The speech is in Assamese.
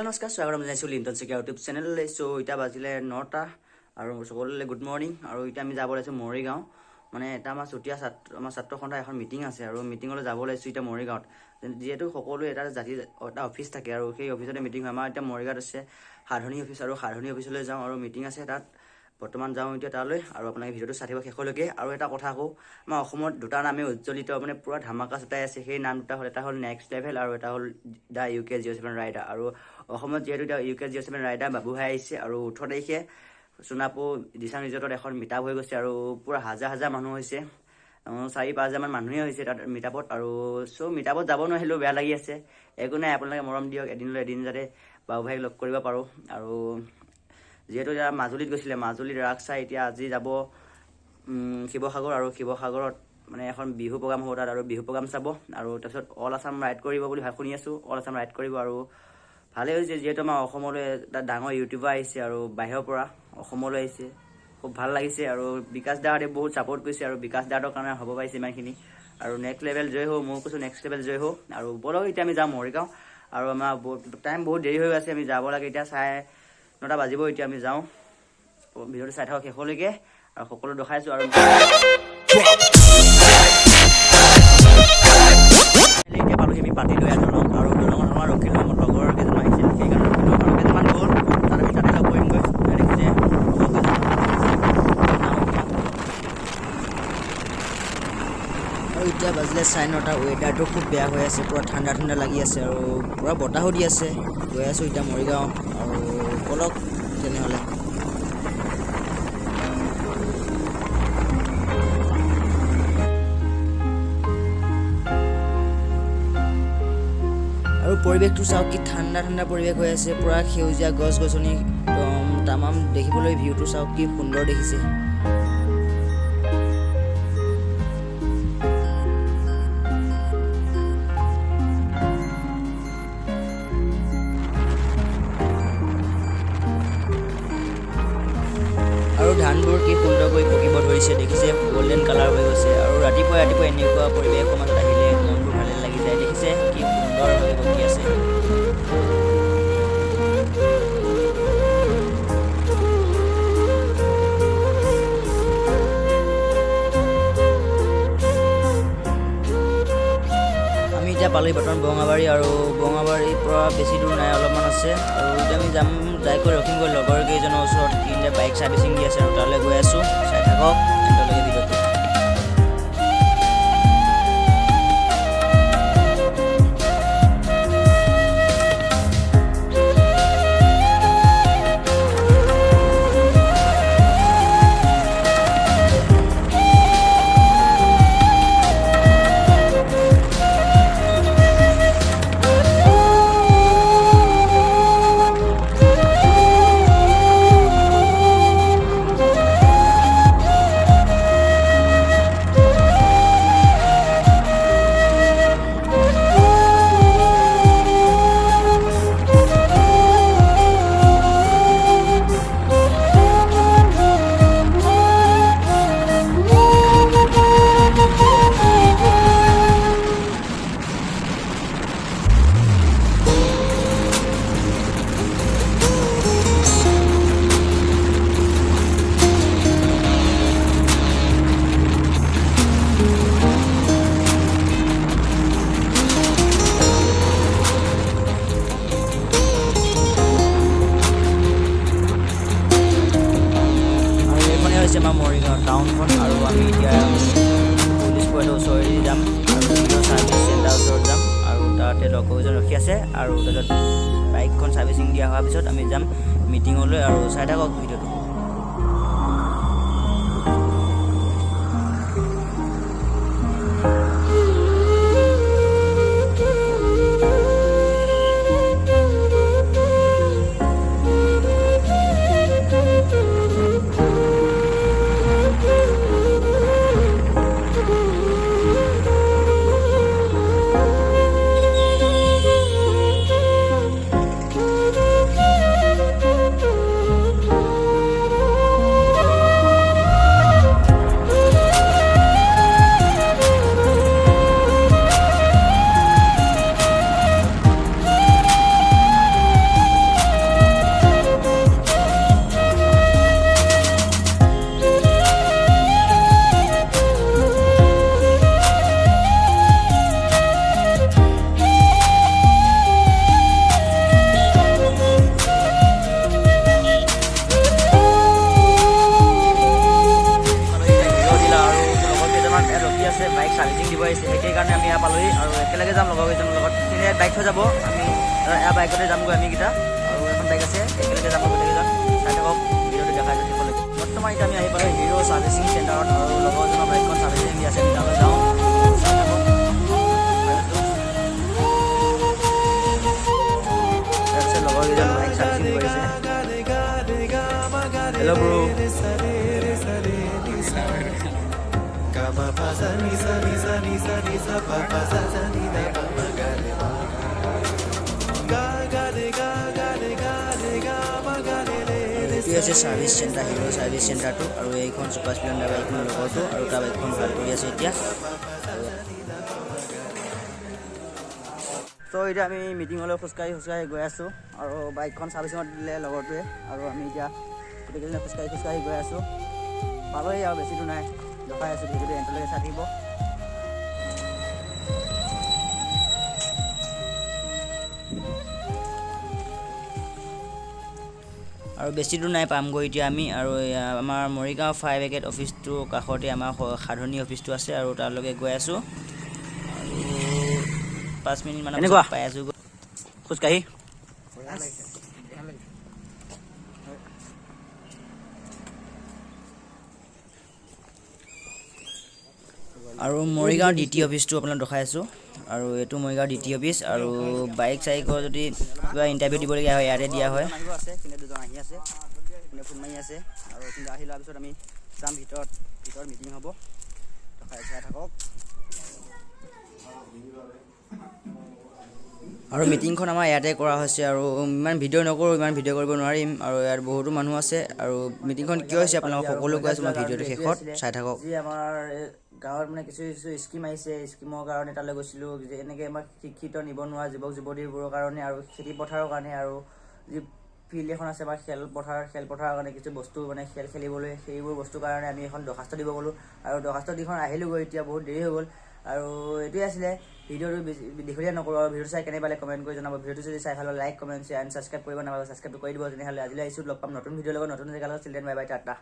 নমস্কাৰ স্বাগতম জনাইছোঁ লিণ্টন শইকীয়া ইউটিউব চেনেললৈ। এতিয়া বাজিলে 9টা আৰু সকলোলৈ গুড মৰ্ণিং। আৰু এতিয়া আমি যাব লাগিছোঁ মৰিগাঁও, মানে এটা আমাৰ চুতীয়া আমাৰ ছাত্ৰ সন্থাৰ এখন মিটিং আছে আৰু মিটিঙলৈ যাব লাগিছোঁ এতিয়া মৰিগাঁৱত। যিহেতু সকলোৱে এটা অফিচ থাকে আৰু সেই অফিচতে মিটিং হয়। আমাৰ এতিয়া মৰিগাঁৱত আছে সাধনী অফিচ আৰু সাধনী অফিচলৈ যাওঁ আৰু মিটিং আছে তাত। বৰ্তমান যাওঁ এতিয়া তালৈ আৰু আপোনালোকে ভিডিঅ'টো চাই থাকিব শেষলৈকে। আৰু এটা কথা কওঁ, আমাৰ অসমত দুটা নামে উজ্জ্বলিত, মানে পূৰা ধামাকা চটাই আছে। সেই নাম দুটা হ'ল, এটা হ'ল নেক্সট লেভেল আৰু এটা হ'ল দ্য UK07 ৰাইডাৰ। আৰু অসমত যিহেতু এতিয়া UK07 ৰাইডাৰ বাবু ভাই আহিছে আৰু 18 তাৰিখে সোণাপুৰ দিচাং ৰিজৰ্টত এখন মিটআপ হৈ গৈছে আৰু পূৰা হাজাৰ মানুহ হৈছে। 4-5 হাজাৰমান মানুহে হৈছে তাত মিটআপত। আৰু মিটআপত যাব নোৱাৰিলেও বেয়া লাগি আছে। একো নাই, আপোনালোকে মৰম দিয়ক, এদিনলৈ এদিন যাতে বাবু ভাইক লগ কৰিব পাৰোঁ। আৰু যিহেতু এতিয়া মাজুলীত গৈছিলে, মাজুলীত ৰাস চাই এতিয়া আজি যাব শিৱসাগৰ। আৰু শিৱসাগৰত মানে এখন বিহু প্ৰগ্ৰাম হ'ব তাত, আৰু বিহু প্ৰগ্ৰাম চাব আৰু তাৰপিছত অল আছাম ৰাইড কৰিব বুলি শুনি আছোঁ। অল আছাম ৰাইড কৰিব আৰু ভালেই হৈছে, যিহেতু আমাৰ অসমলৈ এটা ডাঙৰ ইউটিউবাৰ আহিছে আৰু বাহিৰৰ পৰা অসমলৈ আহিছে, খুব ভাল লাগিছে। আৰু বিকাশ দাহঁতে বহুত ছাপোৰ্ট কৰিছে আৰু বিকাশ দাহঁতৰ কাৰণে হ'ব পাৰিছে ইমানখিনি। আৰু নেক্সট লেভেল জয় হওক, মই কৈছোঁ নেক্সট লেভেল জয় হওক। আৰু ব'লক এতিয়া আমি যাওঁ মৰিগাঁও। আৰু আমাৰ টাইম বহুত দেৰি হৈ আছে, আমি যাব লাগে এতিয়া 9:30 বাজিব। এতিয়া আমি যাওঁ, ভিডিঅ'টো চাই থাকক শেষলৈকে আৰু সকলো দেখাইছোঁ। আৰু এতিয়া পালোহি আমি পাতিলোঁ দলং, আৰু দলঙত আমাৰ ৰখিলোঁ। মোৰ লগৰ কেইজনমান আহিছিল, সেইকাৰণে ৰখিলোঁ আৰু কেইজনমান গ'ল, তাত আমি তাতে লগ কৰিমগৈ। দেখিছে আৰু এতিয়া বাজিলে 9:30। ৱেডাৰটো খুব বেয়া হৈ আছে, পূৰা ঠাণ্ডা লাগি আছে আৰু পূৰা বতাহো দি আছে। গৈ আছোঁ এতিয়া মৰিগাঁও আৰু ব'লক তেনেহ'লে। আৰু পৰিৱেশটো চাওক, কি ঠাণ্ডা পৰিৱেশ হৈ আছে, পূৰা সেউজীয়া গছ গছনি একদম তামাম। দেখিবলৈ ভিউটো চাওক, কি সুন্দৰ দেখিছে। আৰু ধানবোৰ কি সুন্দৰকৈ পকিব ধৰিছে, দেখিছে গল্ডেন কালাৰ হৈ গৈছে। আৰু ৰাতিপুৱা এনেকুৱা পৰিৱেশৰ মাজত আহিলে মনবোৰ ভালে লাগি যায়। দেখিছে কি সুন্দৰভাৱে পকি আছে। আমি এতিয়া পালোহি বৰ্তমান বঙাবাৰী, আৰু বঙাবাৰীৰ পৰা বেছি দূৰ নাই, অলপমান আছে। আৰু এতিয়া আমি যাইকৈ ৰখিমগৈ লগৰ কেইজনৰ ওচৰত, তিনিটা বাইক ছাৰ্ভিচিং দি আছে আৰু তালৈ গৈ আছোঁ। চাই থাকক একেলগে ভিডিঅ'টো। আমাৰ মৰিগাঁও টাউনখন। আৰু আমি এতিয়া পুলিচ পইণ্টৰ ওচৰেদি যাম আৰু ছাৰ্ভিচ চেণ্টাৰৰ ওচৰত যাম, আৰু তাতে লগৰজন ৰখি আছে। আৰু তাৰপিছত বাইকখন ছাৰ্ভিচিং দিয়া হোৱাৰ পিছত আমি যাম মিটিঙলৈ। আৰু চাই থাকক ভিডিঅ'টো। এয়া পালোহি আৰু একেলগে যাম লগৰ কেইজনৰ লগত ইয়াত বাইক থৈ যাব আমি এয়া বাইকতে যামগৈ আমিকেইটা আৰু এখন বাইক আছে একেলগে যাম গোটেইকেইজন চাই থাকক ভিডিঅ'টো দেখাই থাকিবলৈ বৰ্তমান এতিয়া আমি আহি পালোঁ হিৰ' ছাৰ্ভিচিং চেণ্টাৰত আৰু লগৰজনৰ বাইকখন ছাৰ্ভিচিং দি আছে তালৈ যাওঁ তাৰপিছত লগৰকেইজন বাইক ছাৰ্ভিচিং কৰিছে হেল্ল' ব্ৰ এইটো আছে ছাৰ্ভিচ চেণ্টাৰ হিৰ' ছাৰ্ভিচ চেণ্টাৰটো আৰু এইখন ছুপাৰ স্প্লেণ্ডাৰ বাইকখন লগৰটো আৰু তাৰ বাইকখন ভাল কৰি আছে এতিয়া ত' এতিয়া আমি মিটিঙলৈ খোজকাঢ়ি গৈ আছোঁ আৰু বাইকখন ছাৰ্ভিচিঙত দিলে লগৰটোৱে আৰু আমি এতিয়া গোটেইকেইজনে খোজকাঢ়ি গৈ আছোঁ পালোহি আৰু বেছি দূৰ নাই দেখাই আছোঁ ভিডিঅ'টো এণ্টলৈকে চাই থাকিব আৰু বেছি দূৰ নাই পামগৈ এতিয়া আমি আৰু আমাৰ মৰিগাঁও ফায়াৰ ব্ৰিগেড অফিচটোৰ কাষতে আমাৰ সাধনী অফিচটো আছে আৰু তালৈকে গৈ আছোঁ আৰু 5 মিনিটমানৰ পিছত পাই আছোঁ খোজকাঢ়ি আৰু মৰিগাঁৱৰ দ্বিতীয় অফিচটো আপোনাক দেখাই আছোঁ আৰু এইটো মৰিগাঁৱৰ দ্বিতীয় অফিচ আৰু বাইক চাইকৰ যদি কিবা ইণ্টাৰভিউ দিবলগীয়া হয় ইয়াতে দিয়া হয় দুজন আহি আছে ফোন মাৰি আছে আৰু আহি লোৱাৰ পিছত আমি যাম ভিতৰত মিটিং হ'ব দেখাই চাই থাকক আৰু মিটিংখন আমাৰ ইয়াতে কৰা হৈছে আৰু ইমান ভিডিঅ' নকৰোঁ ইমান ভিডিঅ' কৰিব নোৱাৰিম আৰু ইয়াত বহুতো মানুহ আছে আৰু মিটিংখন কিয় হৈছে আপোনালোকক সকলো কৈ আছোঁ মই ভিডিঅ'টো শেষত চাই থাকক যি আমাৰ গাঁৱত মানে কিছু স্কিম আহিছে স্কিমৰ কাৰণে তালৈ গৈছিলোঁ যে এনেকৈ আমাৰ শিক্ষিত নিবনুৱা যুৱক যুৱতীবোৰৰ কাৰণে আৰু খেতি পথাৰৰ কাৰণে আৰু যি ফিল্ড এখন আছে আমাৰ খেলপথাৰৰ কাৰণে কিছু বস্তু মানে খেল খেলিবলৈ সেইবোৰ বস্তুৰ কাৰণে আমি এখন দৰখাস্ত দিব গ'লোঁ আৰু দৰখাস্ত দিখন আহিলোঁগৈ এতিয়া বহুত দেৰি হৈ গ'ল আৰু এইটোৱে আছিলে ভিডিঅ'টো দীঘলীয়া নকৰোঁ আৰু ভিডিঅ'টো চাই কেনে পালে কমেণ্ট কৰি জনাব ভিডিঅ'টো যদি চাই ভাল like comment share and subscribe কৰিব নাপাব ছাবস্ক্ৰাইব কৰি দিব তেনেহ'লে আজিলৈ আহিছোঁ লগ পাম নতুন ভিডিঅ'ৰ লগত নতুন জেগাৰ লগত চিলড্ৰেন বাই বাই টাটা